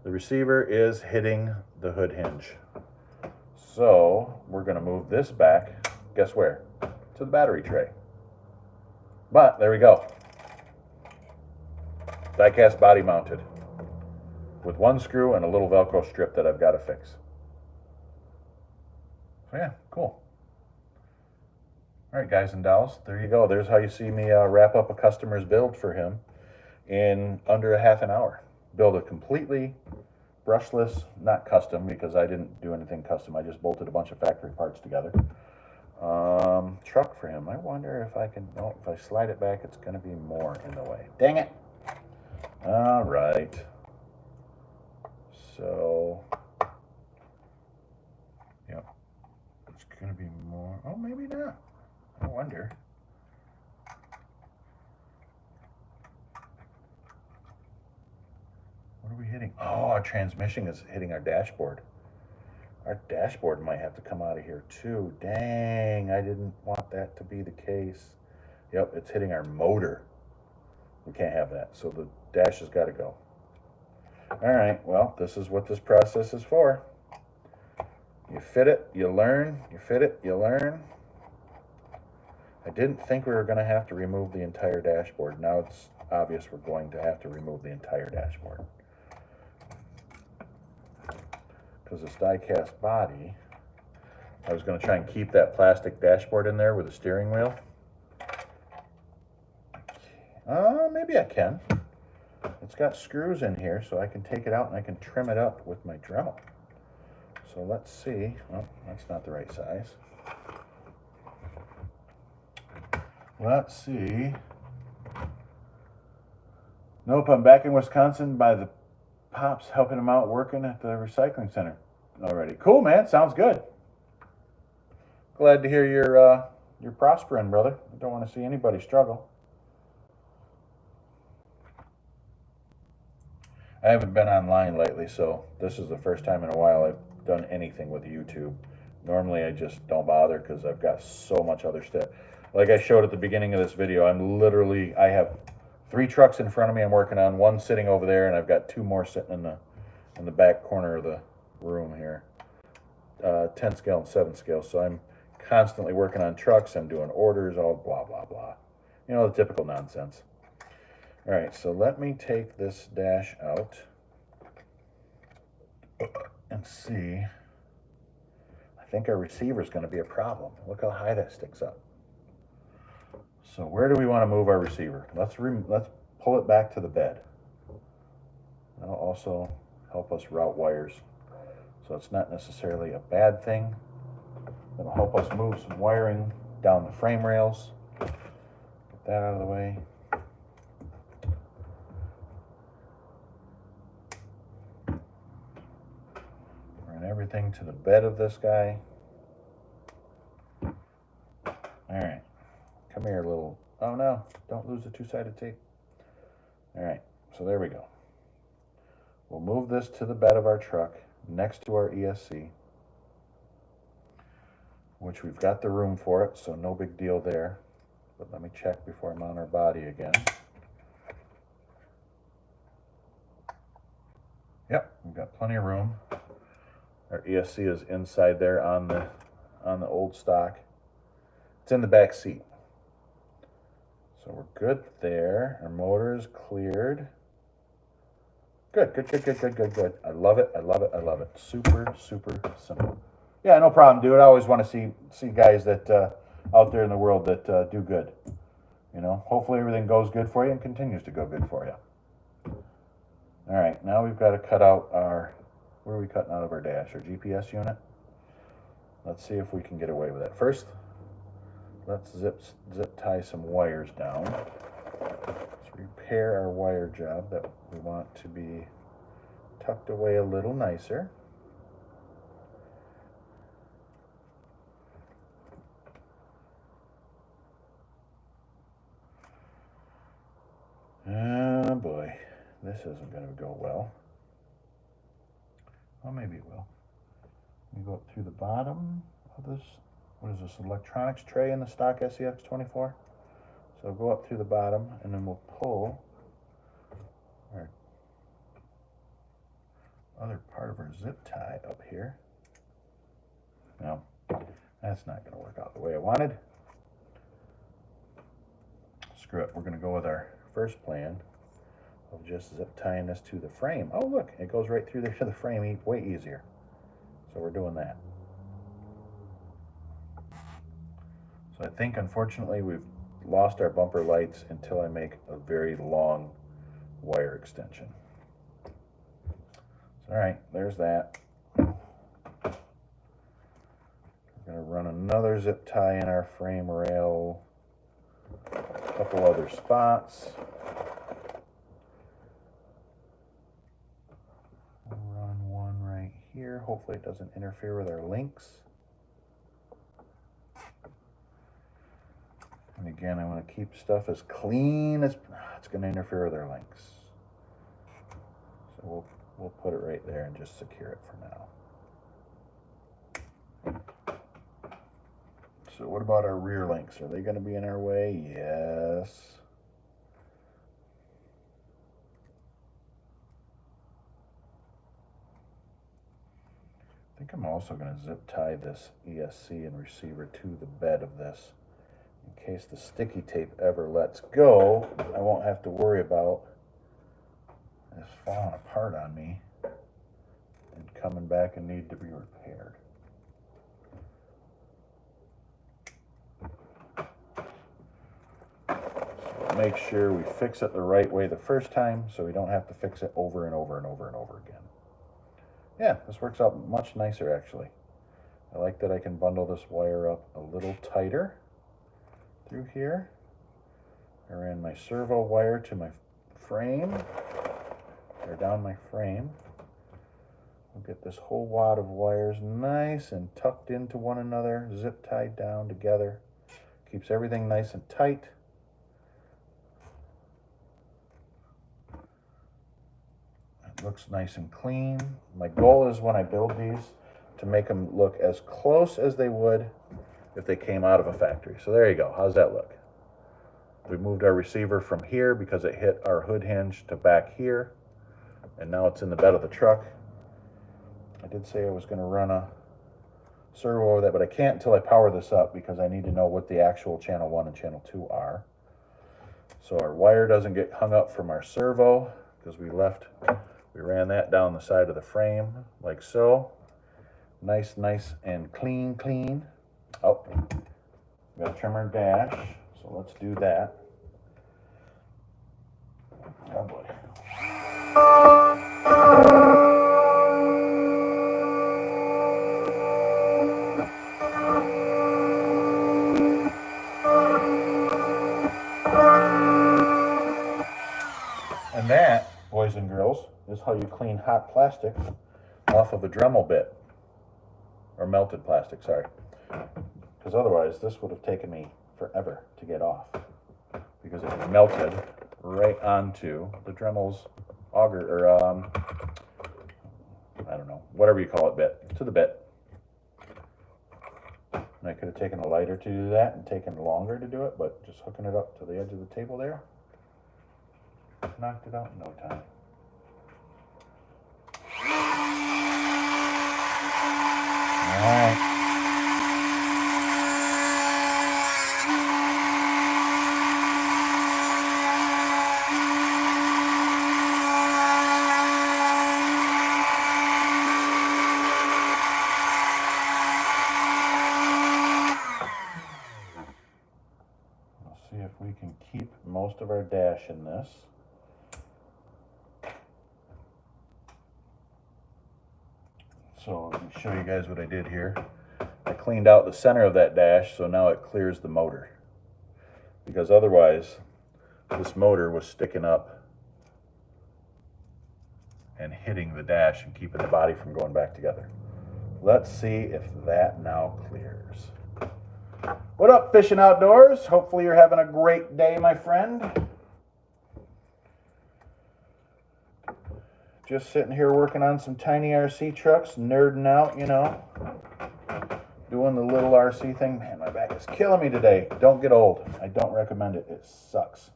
The receiver is hitting the hood hinge. So we're going to move this back, guess where? To the battery tray. But there we go. Die-cast body mounted with one screw and a little Velcro strip that I've got to fix. So yeah, cool. All right, guys and dolls, there you go. There's how you see me wrap up a customer's build for him in under a half an hour. Build a completely brushless, not custom because I didn't do anything custom. I just bolted a bunch of factory parts together. Truck for him. I wonder if I can, no, if I slide it back, it's going to be more in the way. Dang it. All right. So, yep, it's going to be more, oh, maybe not. I wonder. What are we hitting? Oh, our transmission is hitting our dashboard. Our dashboard might have to come out of here too. Dang, I didn't want that to be the case. Yep, it's hitting our motor. We can't have that, so the dash has got to go. All right, well, this is what this process is for. You fit it, you learn. You fit it, you learn. I didn't think we were going to have to remove the entire dashboard. Now it's obvious we're going to have to remove the entire dashboard. Because this die-cast body, I was going to try and keep that plastic dashboard in there with a steering wheel. Maybe I can. It's got screws in here, so I can take it out and I can trim it up with my Dremel. So let's see. Oh, that's not the right size. Let's see. Nope, I'm back in Wisconsin by the Pops, helping him out working at the recycling center already. Cool, man. Sounds good. Glad to hear you're prospering, brother. I don't want to see anybody struggle. I haven't been online lately, so this is the first time in a while I've done anything with YouTube. Normally I just don't bother because I've got so much other stuff. Like I showed at the beginning of this video, I have 3 trucks in front of me I'm working on, one sitting over there, and I've got 2 more sitting in the back corner of the room here. 10 scale and 7 scale, so I'm constantly working on trucks, I'm doing orders, all blah, blah, blah. You know, the typical nonsense. All right, so let me take this dash out and see. I think our receiver is going to be a problem. Look how high that sticks up. So where do we want to move our receiver? Let's pull it back to the bed. That'll also help us route wires. So it's not necessarily a bad thing. It'll help us move some wiring down the frame rails. Get that out of the way. Run everything to the bed of this guy. All right. Come here, little, oh no, don't lose the 2-sided tape. All right, so there we go. We'll move this to the bed of our truck next to our ESC, which we've got the room for it, so no big deal there. But let me check before I'm on our body again. Yep, we've got plenty of room. Our ESC is inside there on the old stock. It's in the back seat. So we're good there. Our motor is cleared. Good, good, good, good, good, good, good. I love it, I love it, I love it. Super, super simple. Yeah, no problem, dude. I always want to see guys that out there in the world that do good. You know, hopefully everything goes good for you and continues to go good for you. All right, now we've got to cut out our, where are we cutting out of our dash? Our GPS unit? Let's see if we can get away with it. First, let's zip tie some wires down. Let's repair our wire job that we want to be tucked away a little nicer. Oh boy, this isn't going to go well. Well, maybe it will. We go up through the bottom of this. What is this, electronics tray in the stock scx24? So go up through the bottom and then we'll pull our other part of our zip tie up here. No, that's not going to work out the way I wanted. Screw it, we're going to go with our first plan of just zip tying this to the frame. Oh look, it goes right through there to the frame way easier. So we're doing that. So I think unfortunately we've lost our bumper lights until I make a very long wire extension. So, all right, there's that. We're going to run another zip tie in our frame rail, a couple other spots. Run one right here. Hopefully it doesn't interfere with our links. And again, I want to keep stuff as clean as it's going to interfere with our links. So we'll put it right there and just secure it for now. So what about our rear links? Are they going to be in our way? Yes. I think I'm also going to zip tie this ESC and receiver to the bed of this. In case the sticky tape ever lets go, I won't have to worry about this falling apart on me and coming back and need to be repaired. So make sure we fix it the right way the first time so we don't have to fix it over and over and over and over again. Yeah, this works out much nicer actually. I like that I can bundle this wire up a little tighter through here. I ran my servo wire to my frame, or down my frame. We'll get this whole wad of wires nice and tucked into one another, zip tied down together. Keeps everything nice and tight. It looks nice and clean. My goal is when I build these to make them look as close as they would if they came out of a factory. So there you go. How's that look? We moved our receiver from here because it hit our hood hinge to back here, and now it's in the bed of the truck. I did say I was going to run a servo over that, but I can't until I power this up because I need to know what the actual channel 1 and channel 2 are. So our wire doesn't get hung up from our servo because we ran that down the side of the frame like so. Nice and clean. Oh, we got to trim our dash, so let's do that. Oh boy. And that, boys and girls, is how you clean hot plastic off of a Dremel bit. Or melted plastic, sorry. Because otherwise this would have taken me forever to get off. Because it melted right onto the Dremel's auger, or I don't know, whatever you call it, bit, to the bit. And I could have taken a lighter to do that and taken longer to do it, but just hooking it up to the edge of the table there, knocked it out in no time. All right. See if we can keep most of our dash in this. So let me show you guys what I did here. I cleaned out the center of that dash, so now it clears the motor. Because otherwise, this motor was sticking up and hitting the dash and keeping the body from going back together. Let's see if that now clears. What up, fishing outdoors? Hopefully you're having a great day, my friend. Just sitting here working on some tiny RC trucks, nerding out, you know. Doing the little RC thing. Man, my back is killing me today. Don't get old. I don't recommend it. It sucks.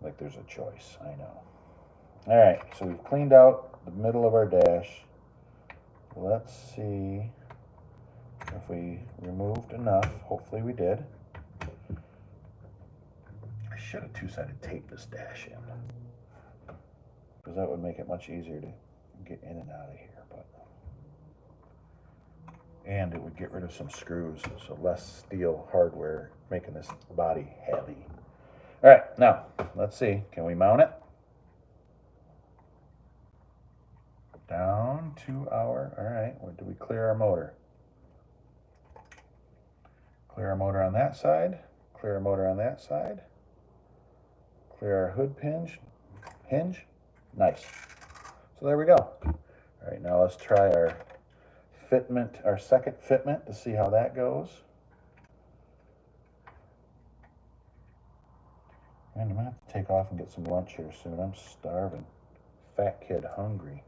Like there's a choice, I know. All right, so we've cleaned out the middle of our dash. Let's see if we removed enough. Hopefully we did. I should have two-sided taped this dash in, because that would make it much easier to get in and out of here. And it would get rid of some screws, so less steel hardware, making this body heavy. All right, now, let's see. Can we mount it? Down to our, all right, where do we clear our motor? Clear our motor on that side, clear our motor on that side, clear our hood hinge, nice. So there we go. All right, now let's try our fitment, our second fitment, to see how that goes. Man, I'm gonna have to take off and get some lunch here soon. I'm starving. Fat kid hungry.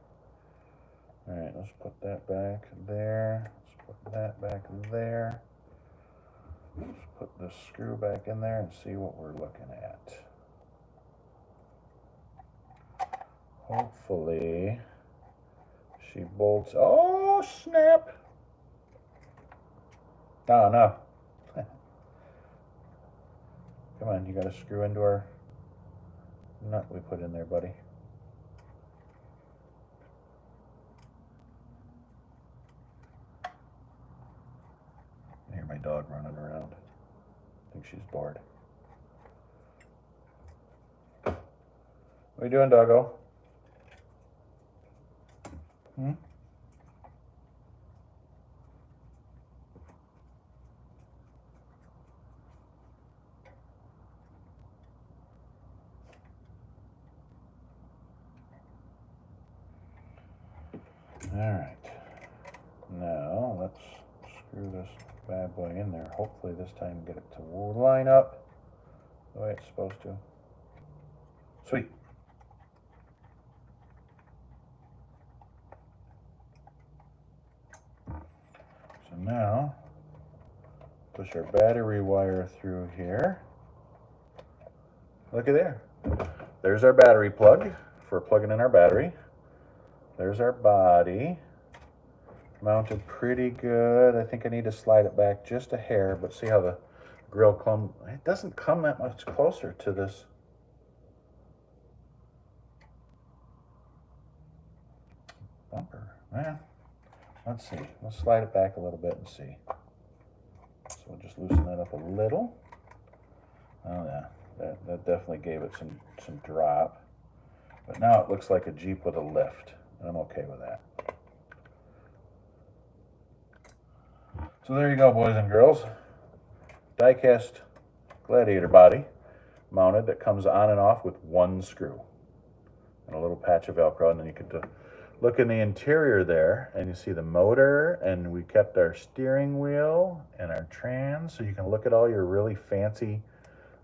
All right, let's put that back there. Let's put that back there. Let's put this screw back in there and see what we're looking at. Hopefully she bolts. Oh, snap. Oh, no. Come on, you got to screw into our nut we put in there, buddy. I hear my dog running around. I think she's bored. What are you doing, doggo? Hmm? All right. Now let's screw this bad boy in there. Hopefully this time get it to line up the way it's supposed to. Sweet. So now push our battery wire through here. Look at there. There's our battery plug for plugging in our battery. There's our body. Mounted pretty good. I think I need to slide it back just a hair, but see how the grill it doesn't come that much closer to this. Bumper. Man, let's see. Let's slide it back a little bit and see. So we'll just loosen that up a little. Oh yeah, that definitely gave it some drop. But now it looks like a Jeep with a lift. I'm okay with that. So there you go, boys and girls. Diecast Gladiator body mounted that comes on and off with one screw and a little patch of Velcro. And then you can look in the interior there and you see the motor, and we kept our steering wheel and our trans, so you can look at all your really fancy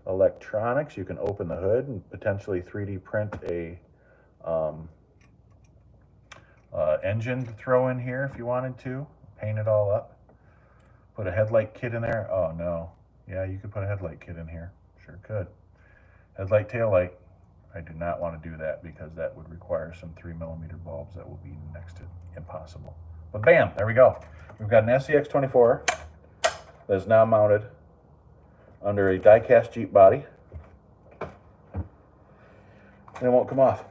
electronics. You can open the hood and potentially 3D print a engine to throw in here if you wanted to. Paint it all up. Put a headlight kit in there. Oh no. Yeah, you could put a headlight kit in here. Sure could. Headlight, tail light. I do not want to do that because that would require some 3mm bulbs that will be next to impossible. But bam, there we go. We've got an scx24 that is now mounted under a die-cast Jeep body. And it won't come off.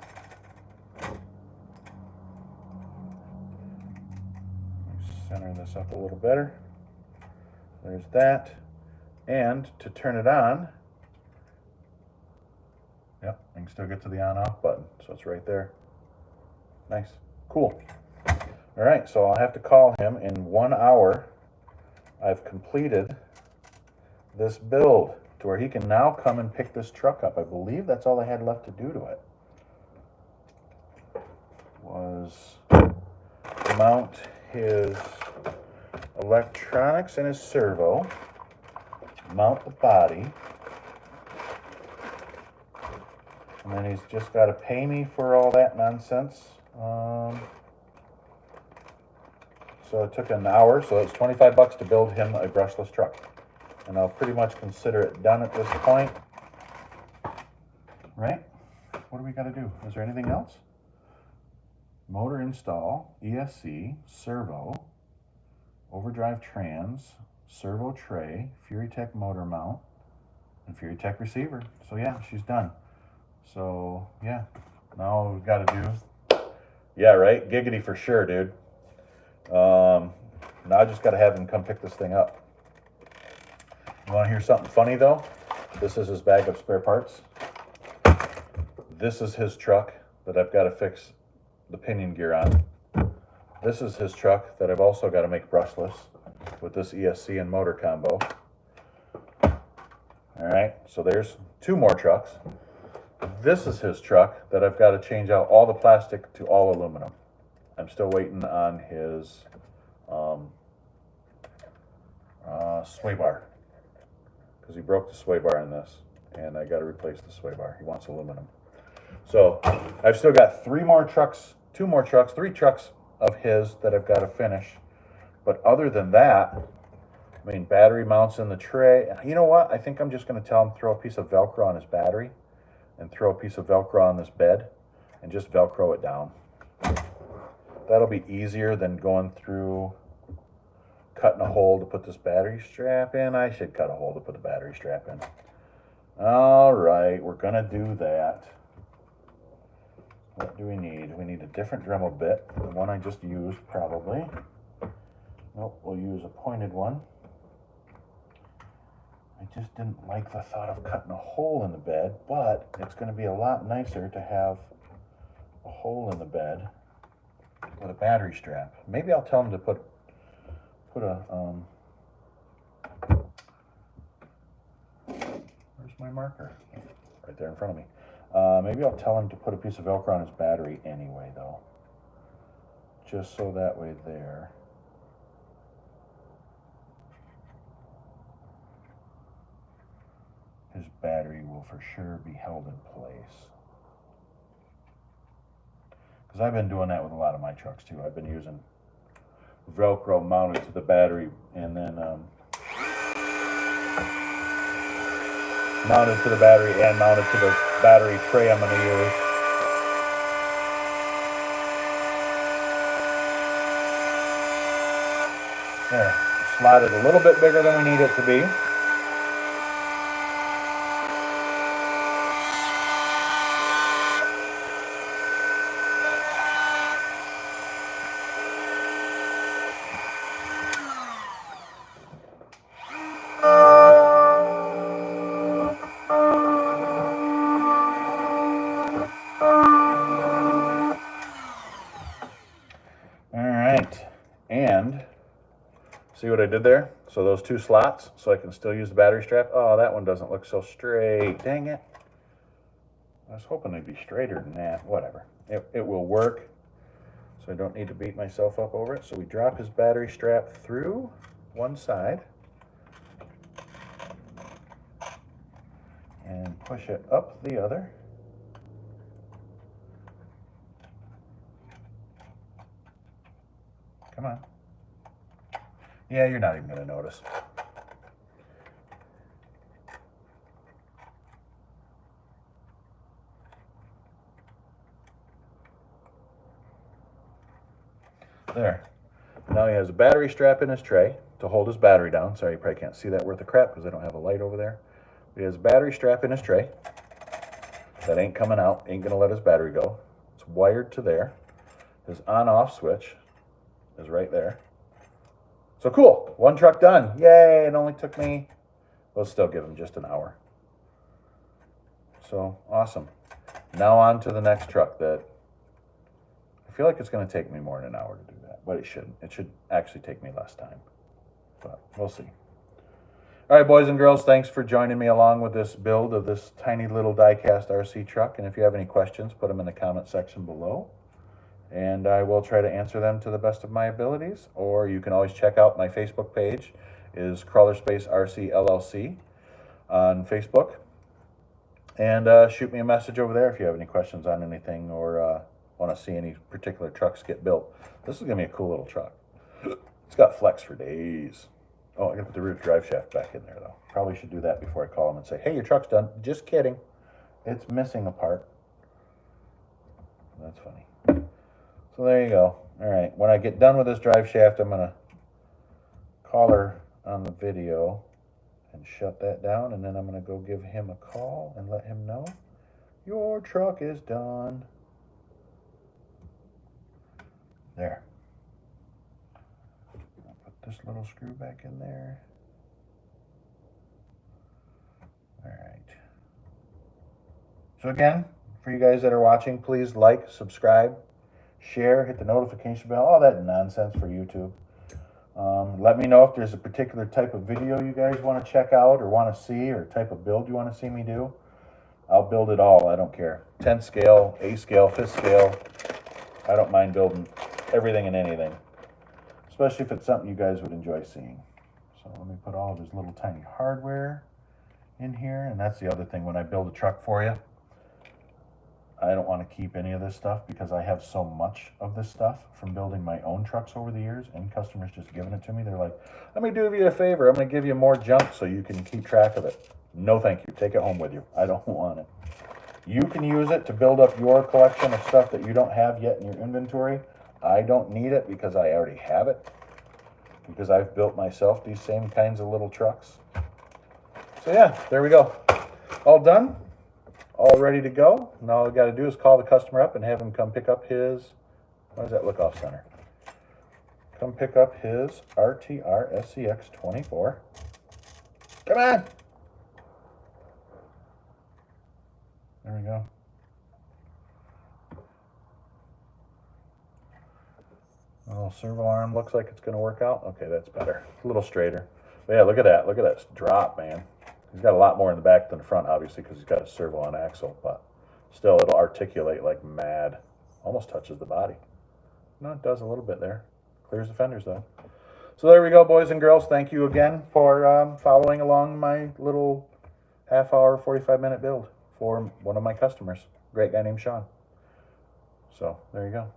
Center this up a little better. There's that. And to turn it on, yep, you can still get to the on-off button. So it's right there. Nice. Cool. All right, so I'll have to call him in 1 hour. I've completed this build to where he can now come and pick this truck up. I believe that's all I had left to do to it. Was mount his electronics and his servo, mount the body, and then he's just got to pay me for all that nonsense. So it took an hour, so it's $25 to build him a brushless truck. And I'll pretty much consider it done at this point. Right? What do we got to do? Is there anything else? Motor install, ESC, servo, overdrive trans, servo tray, FuryTech motor mount, Inferior Tech receiver. So yeah, she's done. So yeah, now we've got to do, yeah, right, giggity for sure, dude. Now I just got to have him come pick this thing up. You want to hear something funny though? This is his bag of spare parts. This is his truck that I've got to fix the pinion gear on. This is his truck that I've also got to make brushless with this ESC and motor combo. All right, so there's 2 more trucks. This is his truck that I've got to change out all the plastic to all aluminum. I'm still waiting on his sway bar, because he broke the sway bar in this, and I got to replace the sway bar. He wants aluminum. So I've still got 3 more trucks, 3 trucks of his that I've got to finish. But other than that, I mean, battery mounts in the tray. You know what? I think I'm just going to tell him throw a piece of Velcro on his battery and throw a piece of Velcro on this bed and just Velcro it down. That'll be easier than going through cutting a hole to put this battery strap in. I should cut a hole to put the battery strap in. All right, we're going to do that. What do we need? We need a different Dremel bit. The one I just used, probably. Nope, we'll use a pointed one. I just didn't like the thought of cutting a hole in the bed, but it's going to be a lot nicer to have a hole in the bed with a battery strap. Maybe I'll tell him to put a where's my marker? Right there in front of me. Maybe I'll tell him to put a piece of Velcro on his battery anyway, though. Just so that way there. His battery will for sure be held in place. Because I've been doing that with a lot of my trucks too. I've been using Velcro mounted to the battery and then mounted to the battery and mounted to the battery tray I'm going to use. There, slide it a little bit bigger than we need it to be. And see what I did there? So those 2 slots, so I can still use the battery strap. Oh, that one doesn't look so straight. Dang it. I was hoping they'd be straighter than that. Whatever. It will work, so I don't need to beat myself up over it. So we drop his battery strap through one side and push it up the other. Come on. Yeah, you're not even going to notice. There. Now he has a battery strap in his tray to hold his battery down. Sorry, you probably can't see that worth of crap because I don't have a light over there. He has a battery strap in his tray. That ain't coming out. Ain't going to let his battery go. It's wired to there. His on-off switch is right there. So cool, 1 truck done. Yay, it only took me, we'll still give him just an hour. So awesome. Now on to the next truck that I feel like it's going to take me more than an hour to do that, but it shouldn't. It should actually take me less time, but we'll see. All right, boys and girls, thanks for joining me along with this build of this tiny little diecast RC truck. And if you have any questions, put them in the comment section below, and I will try to answer them to the best of my abilities. Or you can always check out my Facebook page, is Crawlerspace RC LLC on Facebook, and shoot me a message over there if you have any questions on anything or want to see any particular trucks get built. This is gonna be a cool little truck. It's got flex for days. Oh, I gotta put the rear drive shaft back in there though. Probably should do that before I call them and say, hey, your truck's done. Just kidding. It's missing a part. That's funny. So there you go. All right, when I get done with this drive shaft, I'm gonna call her on the video and shut that down, and then I'm going to go give him a call and let him know your truck is done. There. I'll put this little screw back in there. All right. So again, for you guys that are watching, please like, subscribe, share, hit the notification bell, all that nonsense for YouTube. Let me know if there's a particular type of video you guys want to check out or want to see, or type of build you want to see me do. I'll build it all. I don't care. 10th scale, A scale, 5th scale. I don't mind building everything and anything, especially if it's something you guys would enjoy seeing. So let me put all of this little tiny hardware in here. And that's the other thing, when I build a truck for you, I don't want to keep any of this stuff because I have so much of this stuff from building my own trucks over the years, and customers just giving it to me. They're like, let me do you a favor. I'm going to give you more junk so you can keep track of it. No, thank you. Take it home with you. I don't want it. You can use it to build up your collection of stuff that you don't have yet in your inventory. I don't need it because I already have it, because I've built myself these same kinds of little trucks. So yeah, there we go. All done. All ready to go. Now all I got to do is call the customer up and have him come pick up his, what is that look-off center? Come pick up his RTR scx24. Come on! There we go. A little servo arm looks like it's going to work out. Okay, that's better. It's a little straighter. But yeah, look at that. Look at that drop, man. He's got a lot more in the back than the front, obviously, because he's got a servo on axle, but still, it'll articulate like mad. Almost touches the body. No, it does a little bit there. Clears the fenders, though. So there we go, boys and girls. Thank you again for following along my little half-hour, 45-minute build for one of my customers. Great guy named Sean. So there you go.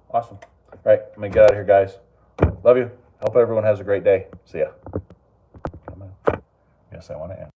Awesome. All right, I'm going to get out of here, guys. Love you. Hope everyone has a great day. See ya. Come on. Yes, I want to end.